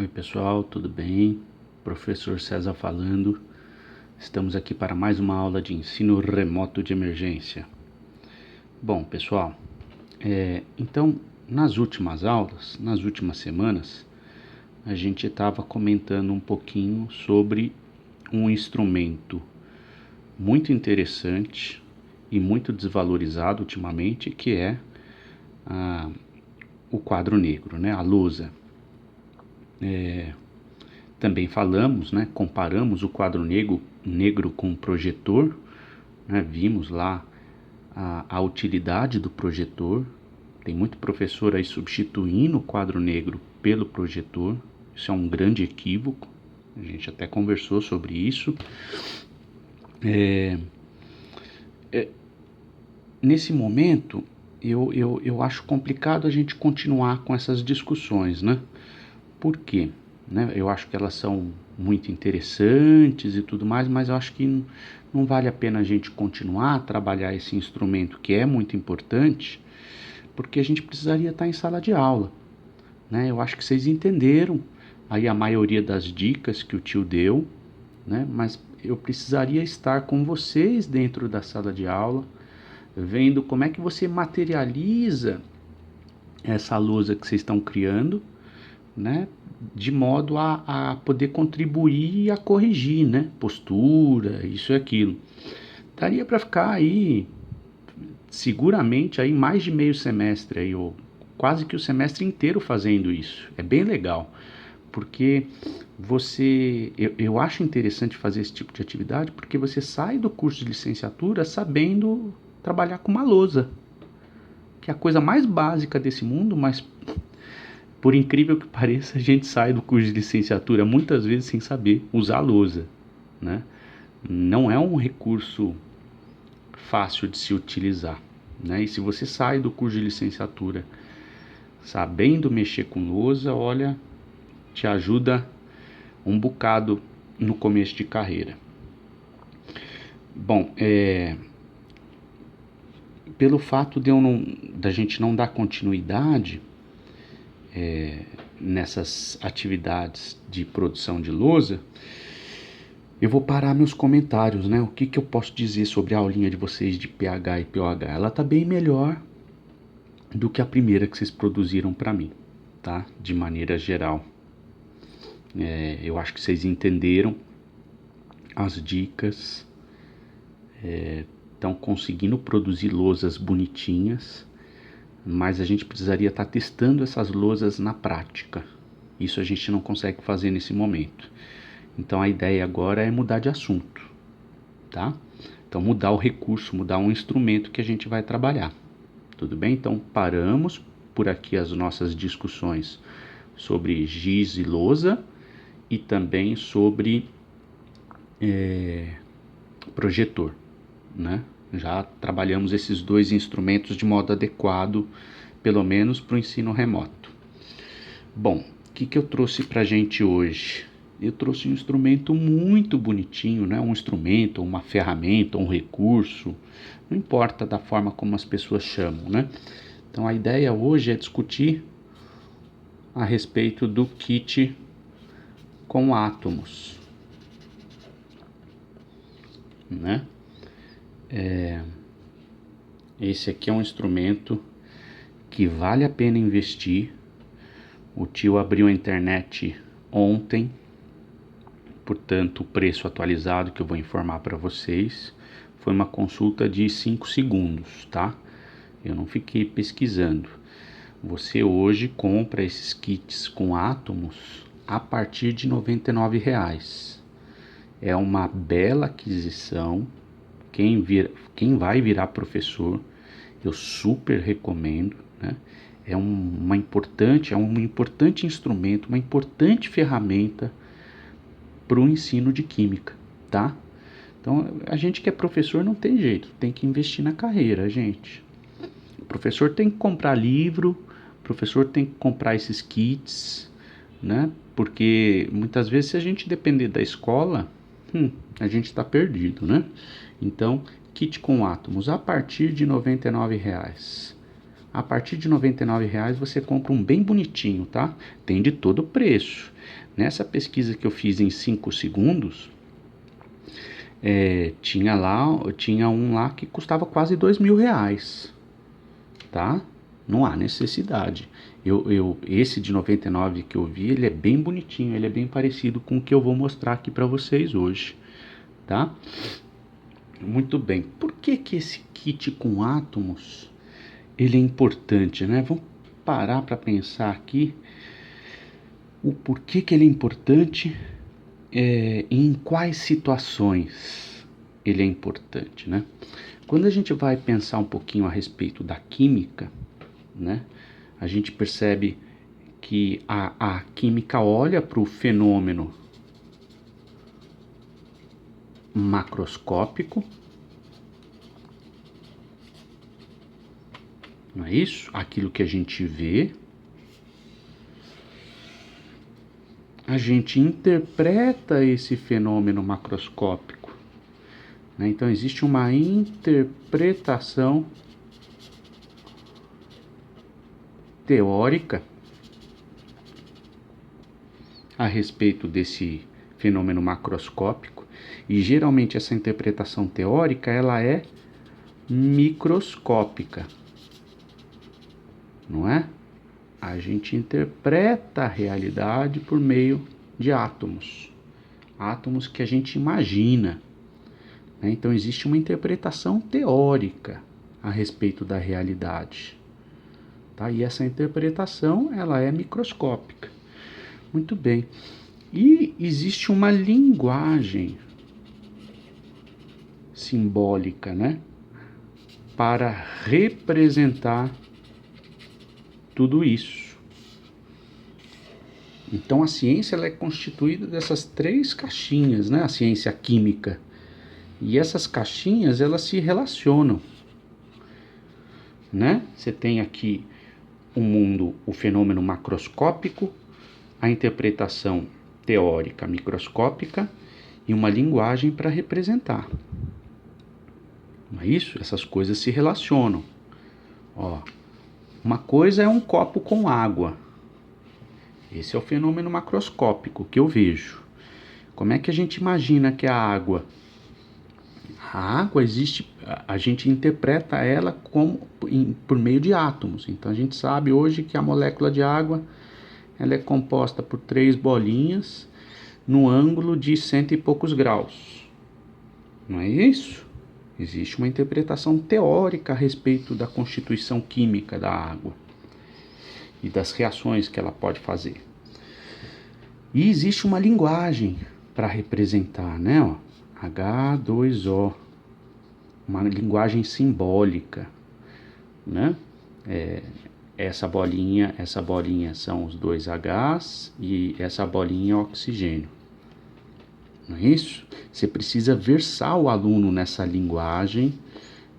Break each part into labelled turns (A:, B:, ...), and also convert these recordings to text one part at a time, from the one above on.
A: Oi pessoal, tudo bem? Professor César falando. Estamos aqui para mais uma aula de ensino remoto de emergência. Bom pessoal, então nas últimas aulas, nas últimas semanas, a gente estava comentando um pouquinho sobre um instrumento muito interessante e muito desvalorizado ultimamente, que é o quadro negro, né? A lousa. Também falamos, né, comparamos o quadro negro com o projetor, né, vimos lá a utilidade do projetor. Tem muito professor aí substituindo o quadro negro pelo projetor. Isso é um grande equívoco. A gente até conversou sobre isso. Nesse momento, eu acho complicado a gente continuar com essas discussões, né? Por quê? Né? Eu acho que elas são muito interessantes e tudo mais, mas eu acho que não vale a pena a gente continuar a trabalhar esse instrumento, que é muito importante, porque a gente precisaria estar em sala de aula, né? Eu acho que vocês entenderam aí a maioria das dicas que o tio deu, né? Mas eu precisaria estar com vocês dentro da sala de aula, vendo como é que você materializa essa lousa que vocês estão criando, né? De modo a poder contribuir e a corrigir, né? Postura, isso e aquilo. Daria para ficar aí, seguramente, aí mais de meio semestre, aí, ou quase que o semestre inteiro fazendo isso. É bem legal, porque eu acho interessante fazer esse tipo de atividade, porque você sai do curso de licenciatura sabendo trabalhar com uma lousa, que é a coisa mais básica desse mundo, mas por incrível que pareça, a gente sai do curso de licenciatura muitas vezes sem saber usar a lousa, né? Não é um recurso fácil de se utilizar, né? E se você sai do curso de licenciatura sabendo mexer com lousa, olha, te ajuda um bocado no começo de carreira. Bom, pelo fato da gente não dar continuidade nessas atividades de produção de lousa, eu vou parar meus comentários, né? O que eu posso dizer sobre a aulinha de vocês de pH e pOH? Ela tá bem melhor do que a primeira que vocês produziram para mim, tá? De maneira geral. Eu acho que vocês entenderam as dicas, estão conseguindo produzir lousas bonitinhas, mas a gente precisaria estar testando essas lousas na prática. Isso a gente não consegue fazer nesse momento. Então a ideia agora é mudar de assunto, tá? Então mudar o recurso, mudar um instrumento que a gente vai trabalhar. Tudo bem? Então paramos por aqui as nossas discussões sobre giz e lousa e também sobre projetor, né? Já trabalhamos esses dois instrumentos de modo adequado, pelo menos para o ensino remoto. Bom, o que eu trouxe para a gente hoje? Eu trouxe um instrumento muito bonitinho, né? Um instrumento, uma ferramenta, um recurso, não importa da forma como as pessoas chamam, né? Então a ideia hoje é discutir a respeito do kit com átomos, né? Esse aqui é um instrumento que vale a pena investir. O tio abriu a internet ontem, portanto o preço atualizado que eu vou informar para vocês foi uma consulta de 5 segundos, tá? Eu não fiquei pesquisando. Você hoje compra esses kits com átomos a partir de R$ 99. É uma bela aquisição. Quem vai virar professor, eu super recomendo, né? É um importante instrumento, uma importante ferramenta para o ensino de química, tá? Então, a gente que é professor não tem jeito, tem que investir na carreira, gente. O professor tem que comprar livro, o professor tem que comprar esses kits, né? Porque muitas vezes, se a gente depender da escola, a gente está perdido, né? Então, kit com átomos a partir de R$ 99. a partir de R$ 99,00 você compra um bem bonitinho, tá? Tem de todo o preço. Nessa pesquisa que eu fiz em 5 segundos, tinha um lá que custava quase R$ 2.000, tá? Não há necessidade. Esse de 99 que eu vi, ele é bem bonitinho, ele é bem parecido com o que eu vou mostrar aqui para vocês hoje, tá? Muito bem. Por que que esse kit com átomos, ele é importante, né? Vamos parar para pensar aqui o porquê que ele é importante, em quais situações ele é importante, né? Quando a gente vai pensar um pouquinho a respeito da química, né, a gente percebe que a química olha para o fenômeno macroscópico, não é isso? Aquilo que a gente vê, a gente interpreta esse fenômeno macroscópico, né? Então existe uma interpretação teórica a respeito desse fenômeno macroscópico, e geralmente essa interpretação teórica ela é microscópica, não é? A gente interpreta a realidade por meio de átomos que a gente imagina, né? Então existe uma interpretação teórica a respeito da realidade, tá? E essa interpretação ela é microscópica. Muito bem. E existe uma linguagem simbólica, né, para representar tudo isso. Então a ciência ela é constituída dessas 3 caixinhas, né, a ciência química. E essas caixinhas elas se relacionam, né? Você tem aqui o mundo, o fenômeno macroscópico, a interpretação teórica microscópica e uma linguagem para representar. Não é isso? Essas coisas se relacionam. Ó, uma coisa é um copo com água. Esse é o fenômeno macroscópico que eu vejo. Como é que a gente imagina que a água? A água existe, a gente interpreta ela por meio de átomos. Então a gente sabe hoje que a molécula de água ela é composta por 3 bolinhas no ângulo de 100 e poucos graus. Não é isso? Existe uma interpretação teórica a respeito da constituição química da água e das reações que ela pode fazer. E existe uma linguagem para representar, né? Ó, H2O, uma linguagem simbólica, né? Essa bolinha são os 2 Hs e essa bolinha é oxigênio. Não é isso? Você precisa versar o aluno nessa linguagem,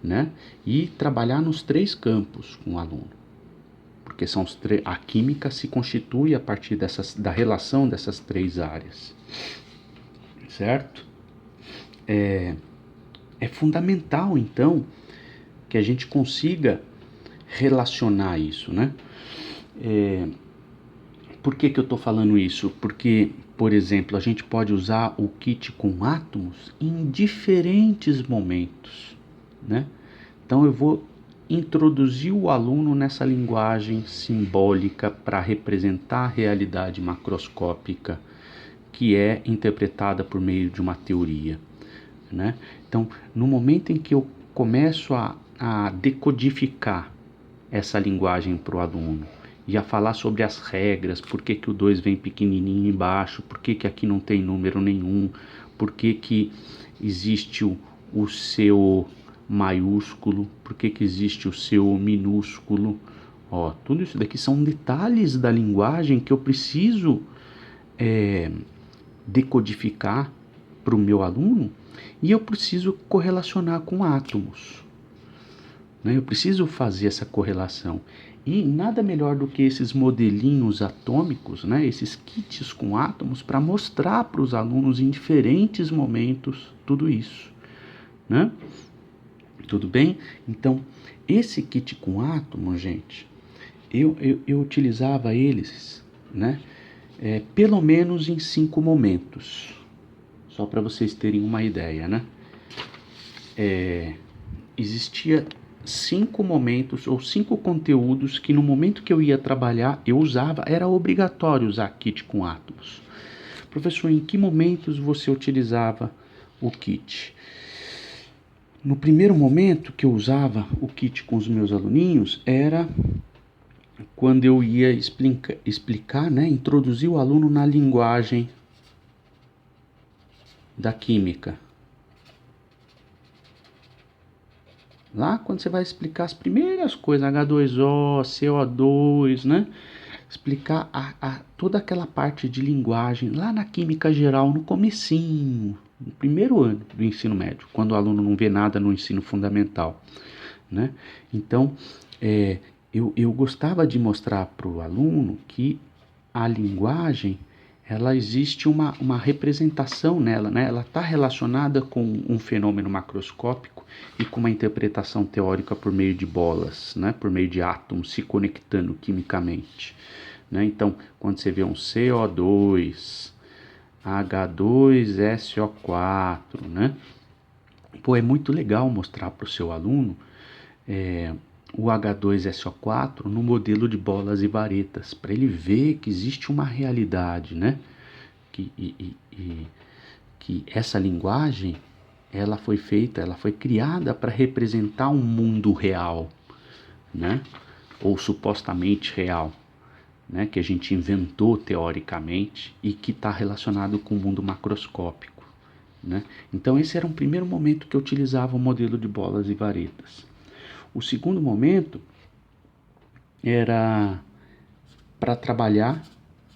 A: né? E trabalhar nos 3 campos com o aluno. Porque a química se constitui a partir da relação dessas 3 áreas. Certo? É fundamental, então, que a gente consiga relacionar isso, né? Por que eu estou falando isso? Porque, por exemplo, a gente pode usar o kit com átomos em diferentes momentos, né? Então eu vou introduzir o aluno nessa linguagem simbólica para representar a realidade macroscópica que é interpretada por meio de uma teoria, né? Então, no momento em que eu começo a decodificar essa linguagem para o aluno e a falar sobre as regras, por que o 2 vem pequenininho embaixo, por que aqui não tem número nenhum, por que existe o CO maiúsculo, por que existe o CO minúsculo. Ó, tudo isso daqui são detalhes da linguagem que eu preciso decodificar para o meu aluno, e eu preciso correlacionar com átomos, né? Eu preciso fazer essa correlação. E nada melhor do que esses modelinhos atômicos, né? Esses kits com átomos, para mostrar para os alunos em diferentes momentos tudo isso, né? Tudo bem? Então, Esse kit com átomo, gente, eu utilizava eles, né, pelo menos em 5 momentos, só para vocês terem uma ideia, né? Existia 5 momentos ou 5 conteúdos que no momento que eu ia trabalhar eu usava, era obrigatório usar kit com átomos. Professor, em que momentos você utilizava o kit? No primeiro momento que eu usava o kit com os meus aluninhos era quando eu ia explicar, né, introduzir o aluno na linguagem da química. Lá quando você vai explicar as primeiras coisas, H2O, CO2, né? Explicar toda aquela parte de linguagem lá na química geral, no comecinho, no primeiro ano do ensino médio, quando o aluno não vê nada no ensino fundamental, né? Então, eu gostava de mostrar para o aluno que a linguagem, ela existe uma representação nela, né? Ela está relacionada com um fenômeno macroscópico e com uma interpretação teórica por meio de bolas, né? Por meio de átomos se conectando quimicamente, né? Então, quando você vê um CO2, H2SO4, né? Pô, é muito legal mostrar para o seu aluno o H2SO4 no modelo de bolas e varetas, para ele ver que existe uma realidade, né? Que essa linguagem, ela foi feita, ela foi criada para representar um mundo real, né? Ou supostamente real, né? Que a gente inventou teoricamente e que está relacionado com o mundo macroscópico, né? Então esse era um primeiro momento que eu utilizava o modelo de bolas e varetas. O segundo momento era para trabalhar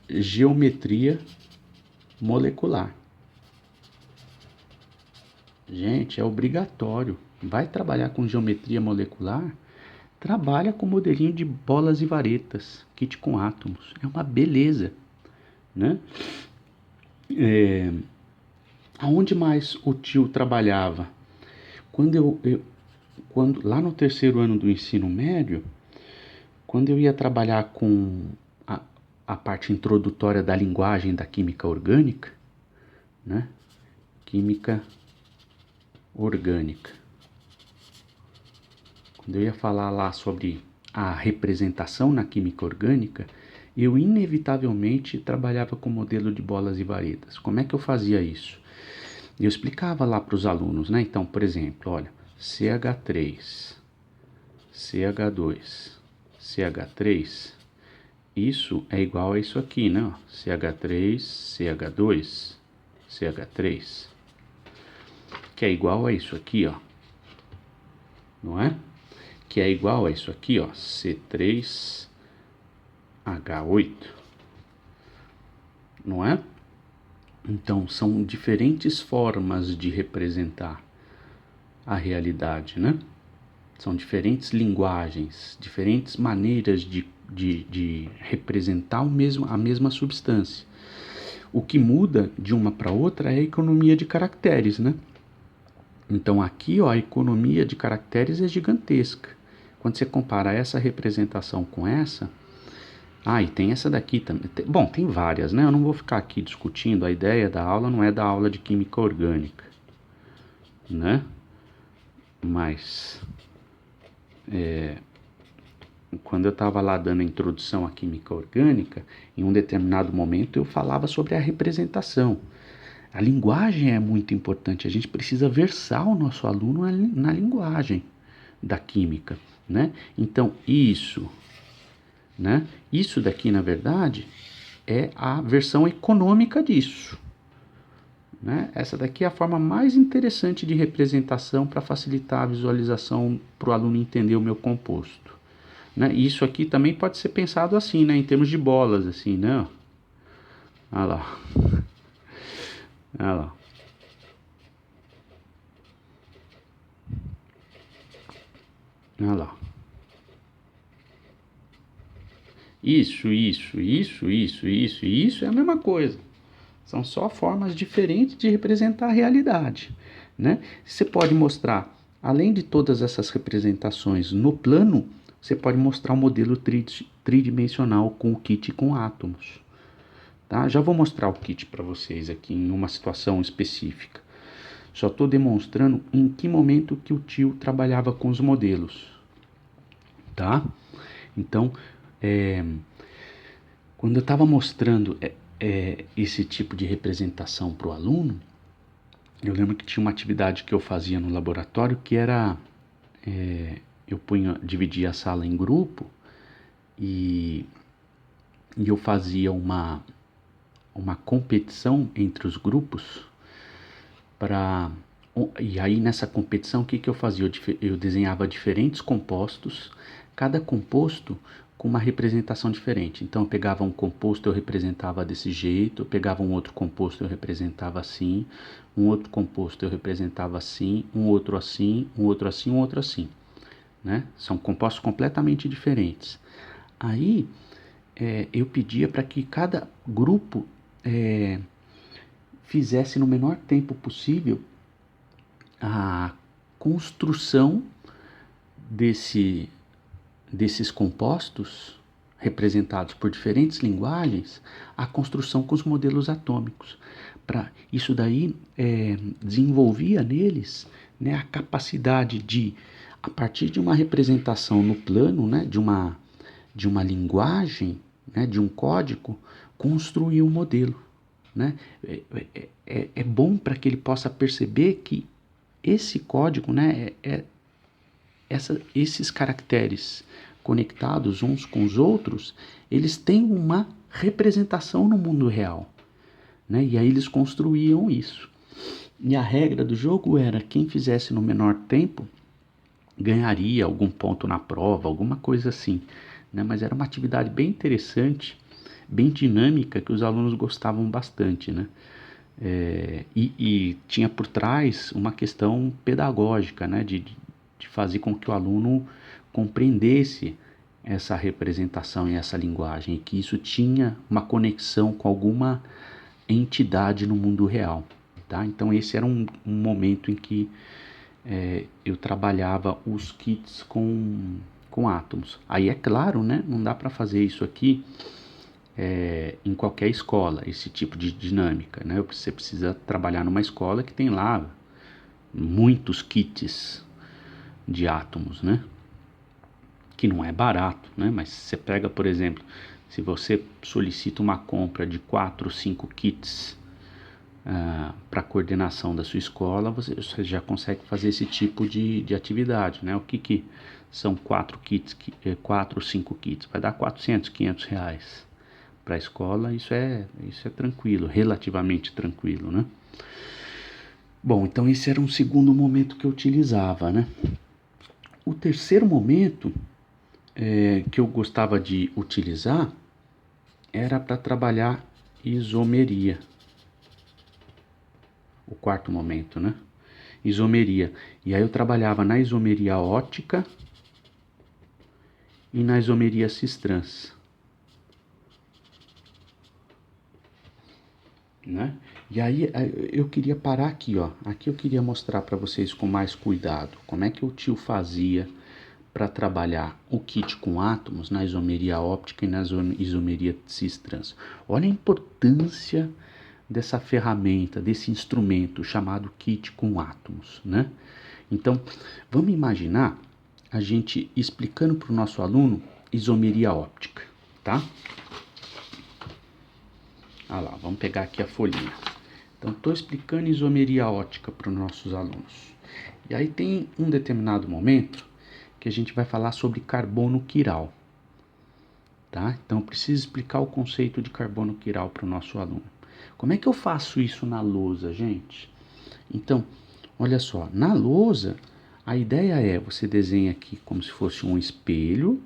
A: geometria molecular. Gente, é obrigatório. Vai trabalhar com geometria molecular? Trabalha com modelinho de bolas e varetas, kit com átomos. É uma beleza, né? Aonde mais o tio trabalhava? Quando lá no terceiro ano do ensino médio, quando eu ia trabalhar com a parte introdutória da linguagem da química orgânica, né? Química orgânica. Quando eu ia falar lá sobre a representação na química orgânica, eu inevitavelmente trabalhava com modelo de bolas e varetas. Como é que eu fazia isso? Eu explicava lá para os alunos, né? Então, por exemplo, olha, CH3, CH2, CH3, isso é igual a isso aqui, né? CH3, CH2, CH3, que é igual a isso aqui, ó, não é? Que é igual a isso aqui, ó, C3H8, não é? Então, são diferentes formas de representar a realidade, né? São diferentes linguagens, diferentes maneiras de representar a mesma substância. O que muda de uma para outra é a economia de caracteres, né? Então aqui, ó, a economia de caracteres é gigantesca. Quando você compara essa representação com essa... e tem essa daqui também. Bom, tem várias, né? Eu não vou ficar aqui discutindo. A ideia da aula não é da aula de química orgânica, né? Mas... quando eu estava lá dando a introdução à química orgânica, em um determinado momento eu falava sobre a representação. A linguagem é muito importante, a gente precisa versar o nosso aluno na linguagem da química, né? Então, né? Isso daqui, na verdade, é a versão econômica disso, né? Essa daqui é a forma mais interessante de representação para facilitar a visualização para o aluno entender o meu composto, né? Isso aqui também pode ser pensado assim, né? Em termos de bolas, assim, né? Olha lá. Olha lá. Olha lá. Isso é a mesma coisa. São só formas diferentes de representar a realidade, né? Você pode mostrar Além de todas essas representações no plano, você pode mostrar um modelo tridimensional com o kit com átomos. Tá? Já vou mostrar o kit para vocês aqui em uma situação específica. Só estou demonstrando em que momento que o tio trabalhava com os modelos. Tá? Então, quando eu estava mostrando esse tipo de representação para o aluno, eu lembro que tinha uma atividade que eu fazia no laboratório que era, eu dividia a sala em grupo e eu fazia uma competição entre os grupos e aí nessa competição o que eu fazia? Eu desenhava diferentes compostos, cada composto com uma representação diferente. Então eu pegava um composto, eu representava desse jeito, eu pegava um outro composto, eu representava assim, um outro composto eu representava assim, um outro assim, um outro assim, um outro assim, né? São compostos completamente diferentes. Aí eu pedia para que cada grupo fizesse no menor tempo possível a construção desses compostos representados por diferentes linguagens, a construção com os modelos atômicos. Isso daí desenvolvia neles, né, a capacidade de, a partir de uma representação no plano, né, de uma linguagem, né, de um código, construir um modelo. Né? É bom para que ele possa perceber que esse código, né, esses caracteres conectados uns com os outros, eles têm uma representação no mundo real. Né? E aí eles construíam isso. E a regra do jogo era quem fizesse no menor tempo ganharia algum ponto na prova, alguma coisa assim. Né? Mas era uma atividade bem interessante, bem dinâmica, que os alunos gostavam bastante, né? E tinha por trás uma questão pedagógica, né? De fazer com que o aluno compreendesse essa representação e essa linguagem, e que isso tinha uma conexão com alguma entidade no mundo real. Tá? Então esse era um momento em que eu trabalhava os kits com átomos. Aí é claro, né? Não dá para fazer isso aqui em qualquer escola, esse tipo de dinâmica, né? Você precisa trabalhar numa escola que tem lá muitos kits de átomos, né? Que não é barato, né? Mas você pega, por exemplo, se você solicita uma compra de 4, 5 kits para coordenação da sua escola, você já consegue fazer esse tipo de atividade, né? O que são 4 kits, 4 ou 5 kits? Vai dar 400, 500 reais. Para a escola, isso é tranquilo, relativamente tranquilo, né? Bom, então esse era um segundo momento que eu utilizava, né? O terceiro momento que eu gostava de utilizar era para trabalhar isomeria. O quarto momento, né? Isomeria. E aí eu trabalhava na isomeria óptica e na isomeria cis-trans. Né? E aí eu queria parar aqui, ó. Aqui eu queria mostrar para vocês com mais cuidado como é que o tio fazia para trabalhar o kit com átomos na isomeria óptica e na isomeria cis-trans. Olha a importância dessa ferramenta, desse instrumento chamado kit com átomos, né? Então, vamos imaginar a gente explicando para o nosso aluno isomeria óptica, tá? Ah lá, vamos pegar aqui a folhinha. Então, estou explicando isomeria óptica para os nossos alunos. E aí tem um determinado momento que a gente vai falar sobre carbono quiral. Tá? Então, eu preciso explicar o conceito de carbono quiral para o nosso aluno. Como é que eu faço isso na lousa, gente? Então, olha só, na lousa, a ideia é, você desenha aqui como se fosse um espelho,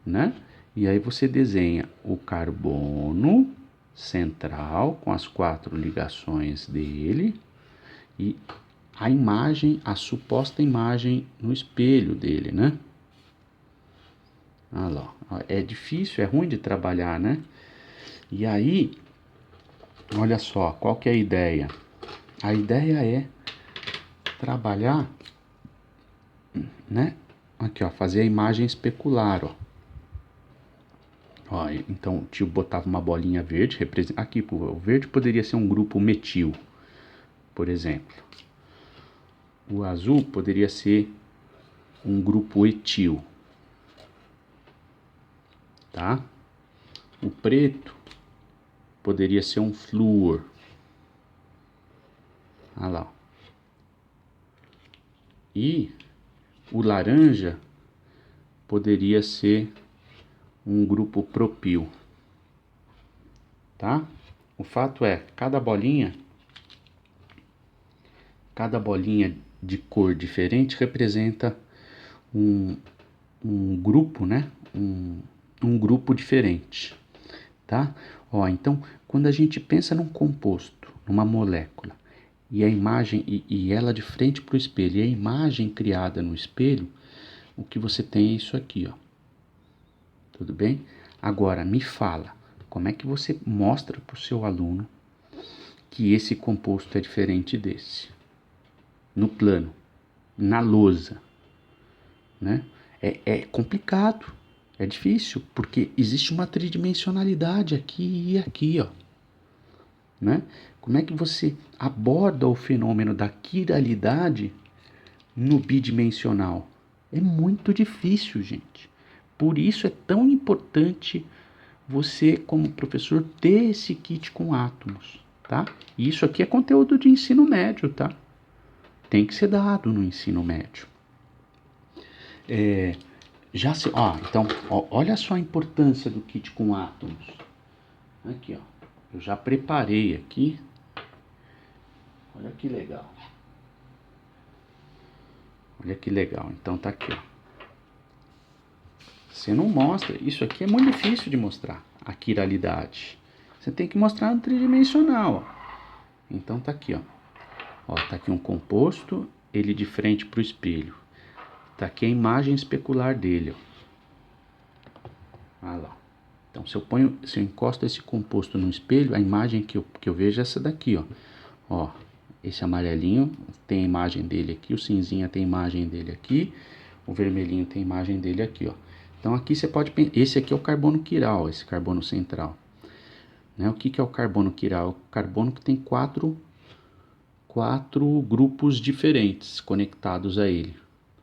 A: né? E aí você desenha o carbono central com as 4 ligações dele e a imagem, a suposta imagem no espelho dele, né? Olha lá, é difícil, é ruim de trabalhar, né? E aí, olha só, qual que é a ideia? A ideia é trabalhar né? Aqui, ó, fazer a imagem especular, ó. Ó, então o tio botava uma bolinha verde, aqui o verde poderia ser um grupo metil, por exemplo. O azul poderia ser um grupo etil, tá? O preto poderia ser um flúor. Olha lá. E o laranja poderia ser um grupo propil, tá? O fato é, cada bolinha de cor diferente representa um grupo, né? Um grupo diferente, tá? Ó, então, quando a gente pensa num composto, numa molécula, e a imagem, e ela de frente para o espelho, e a imagem criada no espelho, o que você tem é isso aqui, ó. Tudo bem? Agora, me fala, como é que você mostra para o seu aluno que esse composto é diferente desse? No plano, na lousa, né? É complicado, é difícil, porque existe uma tridimensionalidade aqui e aqui, ó. Né? Como é que você aborda o fenômeno da quiralidade no bidimensional? É muito difícil, gente. Por isso é tão importante você, como professor, ter esse kit com átomos, tá? E isso aqui é conteúdo de ensino médio, tá? Tem que ser dado no ensino médio. Então, ó, olha só a importância do kit com átomos. Aqui, ó. Eu já preparei aqui. Olha que legal. Olha que legal. Então tá aqui, ó. Você não mostra. Isso aqui é muito difícil de mostrar. A quiralidade. Você tem que mostrar no tridimensional, ó. Então tá aqui, ó. Ó, tá aqui um composto, ele de frente pro espelho. Tá aqui a imagem especular dele, ó. Olha lá. Então se eu encosto esse composto no espelho, a imagem que eu vejo é essa daqui, ó. Ó, esse amarelinho tem a imagem dele aqui, o cinzinha tem a imagem dele aqui, o vermelhinho tem a imagem dele aqui, ó. Então aqui você pode pensar, esse aqui é o carbono quiral, esse carbono central. Né? O que é o carbono quiral? É o carbono que tem quatro grupos diferentes conectados a ele.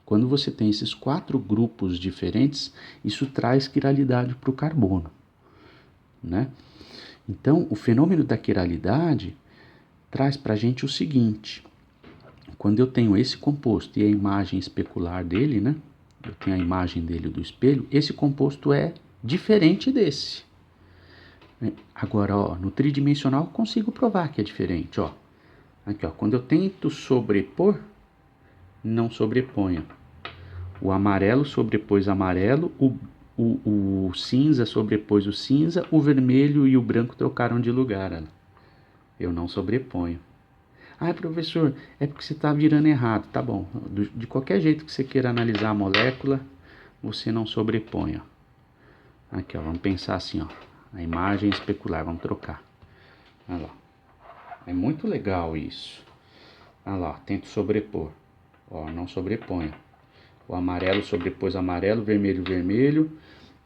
A: Quando você tem esses 4 grupos diferentes, isso traz quiralidade para o carbono, né? Então, o fenômeno da quiralidade traz para a gente o seguinte: quando eu tenho esse composto e a imagem especular dele, né? Eu tenho a imagem dele do espelho, esse composto é diferente desse. Agora, ó, no tridimensional eu consigo provar que é diferente, ó. Aqui, ó, quando eu tento sobrepor, não sobreponha. O amarelo sobrepôs amarelo, o cinza sobrepôs o cinza, o vermelho e o branco trocaram de lugar. Ó. Eu não sobreponho. Ah, professor, é porque você está virando errado. Tá bom, de qualquer jeito que você queira analisar a molécula, você não sobrepõe. Ó. Aqui, ó, vamos pensar assim, ó, a imagem especular, vamos trocar. Olha lá. É muito legal isso. Olha lá, tento sobrepor. Ó, não sobreponho. O amarelo sobrepôs amarelo, vermelho, vermelho.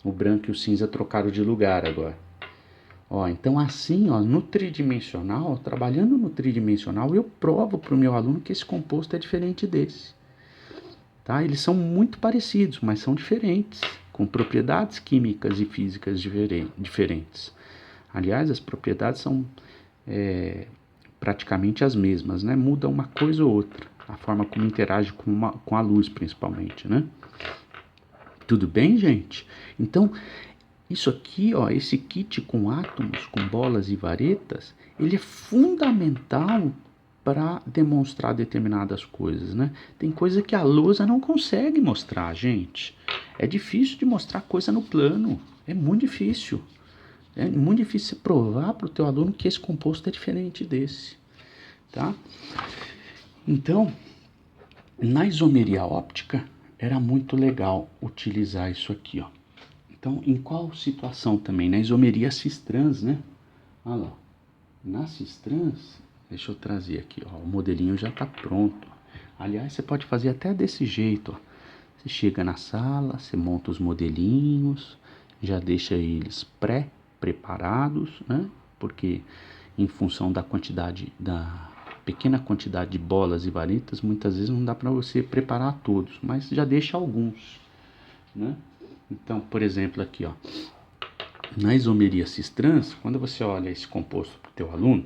A: O branco e o cinza trocaram de lugar agora. Ó, então assim, ó, no tridimensional, trabalhando no tridimensional, eu provo para o meu aluno que esse composto é diferente desse. Tá? Eles são muito parecidos, mas são diferentes, com propriedades químicas e físicas diferentes. Aliás, as propriedades são praticamente as mesmas, né? Muda uma coisa ou outra, a forma como interage com a luz, principalmente, né? Tudo bem, gente? Então, isso aqui, ó, esse kit com átomos, com bolas e varetas, ele é fundamental para demonstrar determinadas coisas, né? Tem coisa que a lousa não consegue mostrar, gente. É difícil de mostrar coisa no plano, é muito difícil. É muito difícil você provar para o teu aluno que esse composto é diferente desse, tá? Então, na isomeria óptica, era muito legal utilizar isso aqui, ó. Então, em qual situação também? Na isomeria cis-trans, né? Olha lá. Na cis-trans, deixa eu trazer aqui, ó. O modelinho já está pronto. Aliás, você pode fazer até desse jeito, ó. Você chega na sala, você monta os modelinhos, já deixa eles pré-preparados, né? Porque em função da pequena quantidade de bolas e varetas, muitas vezes não dá para você preparar todos, mas já deixa alguns, né? Então, por exemplo, aqui, ó, na isomeria cis-trans, quando você olha esse composto para o teu aluno,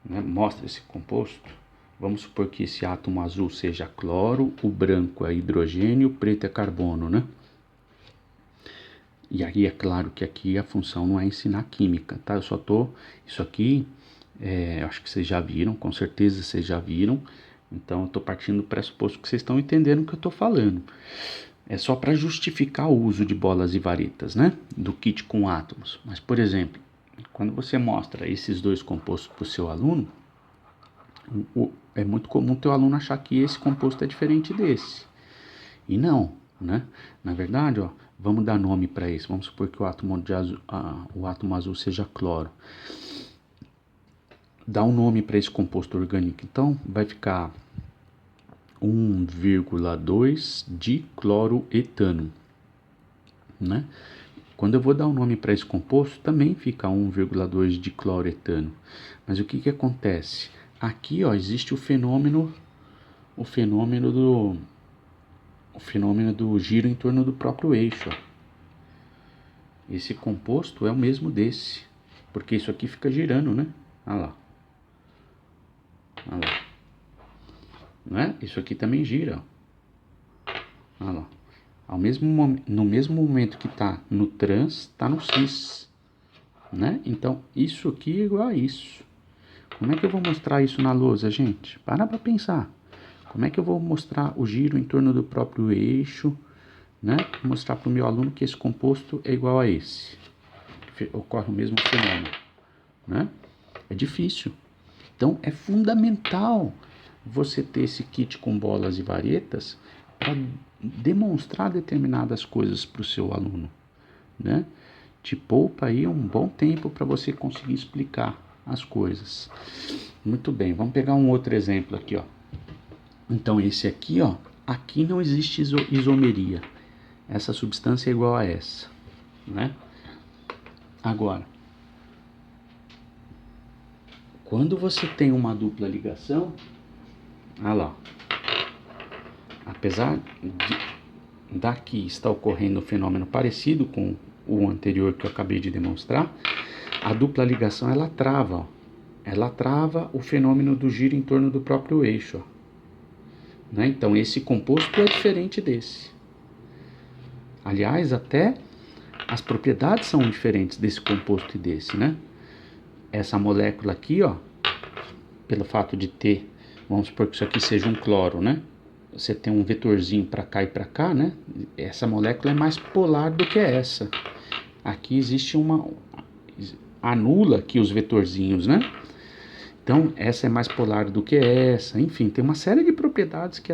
A: né, mostra esse composto, vamos supor que esse átomo azul seja cloro, o branco é hidrogênio, o preto é carbono, né? E aí é claro que aqui a função não é ensinar química, tá? Isso aqui, eu acho que vocês já viram, com certeza vocês já viram. Então eu tô partindo do pressuposto que vocês estão entendendo o que eu tô falando. É só para justificar o uso de bolas e varetas, né? Do kit com átomos. Mas, por exemplo, quando você mostra esses dois compostos para o seu aluno, é muito comum o teu aluno achar que esse composto é diferente desse. E não, né? Na verdade, ó, vamos dar nome para isso. Vamos supor que o átomo azul seja cloro. Dá um nome para esse composto orgânico. Então, vai ficar 1,2 dicloroetano, né? Quando eu vou dar um nome para esse composto, também fica 1,2 dicloroetano. Mas o que que acontece? Aqui, ó, existe o fenômeno do giro em torno do próprio eixo. Ó. Esse composto é o mesmo desse, porque isso aqui fica girando, né? Olha lá. Olha lá. Não é? Isso aqui também gira. Ó. Olha lá. No mesmo momento que está no trans, está no cis. Né? Então, isso aqui é igual a isso. Como é que eu vou mostrar isso na lousa, gente? Para pensar. Como é que eu vou mostrar o giro em torno do próprio eixo, né? Mostrar para o meu aluno que esse composto é igual a esse. Ocorre o mesmo fenômeno, né? É difícil. Então, é fundamental você ter esse kit com bolas e varetas para demonstrar determinadas coisas para o seu aluno, né? Te poupa aí um bom tempo para você conseguir explicar as coisas. Muito bem, vamos pegar um outro exemplo aqui, ó. Então esse aqui, ó, aqui não existe isomeria. Essa substância é igual a essa, né? Agora, quando você tem uma dupla ligação, olha lá, apesar daqui está ocorrendo um fenômeno parecido com o anterior que eu acabei de demonstrar, a dupla ligação ela trava, ó. Ela trava o fenômeno do giro em torno do próprio eixo, ó. Né? Então esse composto é diferente desse. Aliás, até as propriedades são diferentes desse composto e desse, né? Essa molécula aqui, ó, pelo fato de ter, vamos supor que isso aqui seja um cloro, né? Você tem um vetorzinho para cá e para cá, né? Essa molécula é mais polar do que essa. Aqui existe anula aqui os vetorzinhos, né? Então, essa é mais polar do que essa. Enfim, tem uma série de propriedades que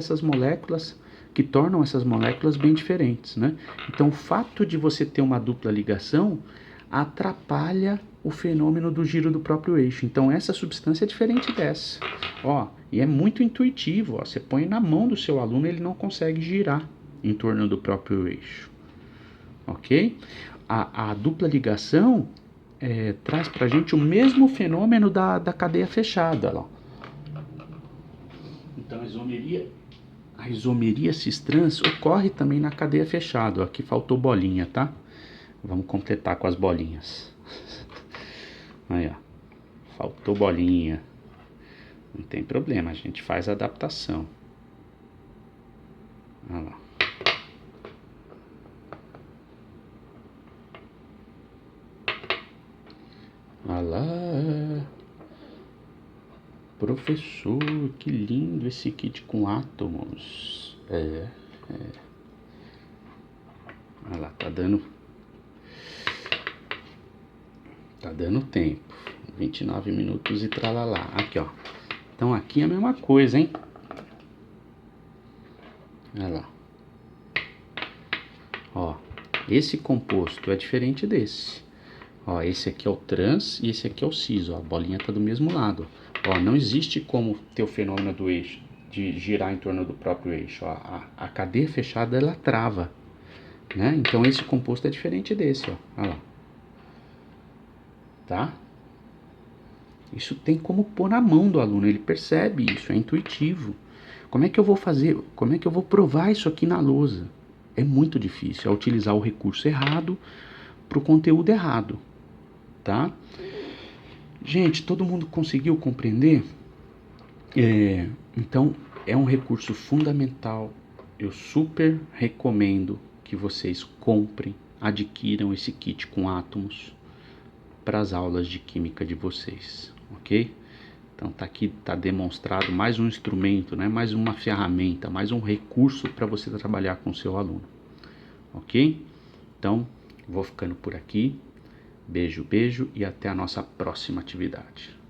A: tornam essas moléculas bem diferentes, né? Então, o fato de você ter uma dupla ligação atrapalha o fenômeno do giro do próprio eixo. Então, essa substância é diferente dessa. Ó, e é muito intuitivo, ó. Você põe na mão do seu aluno, ele não consegue girar em torno do próprio eixo. Ok? A dupla ligação traz pra gente o mesmo fenômeno da cadeia fechada. Ó. Então a isomeria cis-trans ocorre também na cadeia fechada. Ó. Aqui faltou bolinha, tá? Vamos completar com as bolinhas. Aí, ó. Faltou bolinha. Não tem problema, a gente faz a adaptação. Olha lá. Olha lá. Professor, que lindo esse kit com átomos. Olha lá, tá dando tempo. 29 minutos e tralalá. Aqui, ó. Então aqui é a mesma coisa, hein? Olha lá. Ó, esse composto é diferente desse. Ó, esse aqui é o trans e esse aqui é o cis, ó. A bolinha tá do mesmo lado. Ó, não existe como ter o fenômeno do eixo. de girar em torno do próprio eixo. Ó, a cadeia fechada, ela trava, né? Então esse composto é diferente desse, ó. Olha lá. Tá? Isso tem como pôr na mão do aluno, ele percebe isso, é intuitivo. Como é que eu vou fazer? Como é que eu vou provar isso aqui na lousa? É muito difícil, é utilizar o recurso errado para o conteúdo errado, tá? Gente, todo mundo conseguiu compreender? Então, é um recurso fundamental. Eu super recomendo que vocês comprem, adquiram esse kit com átomos para as aulas de química de vocês, ok? Então tá aqui, tá demonstrado mais um instrumento, né? Mais uma ferramenta, mais um recurso para você trabalhar com o seu aluno, ok? Então, vou ficando por aqui. Beijo, beijo e até a nossa próxima atividade.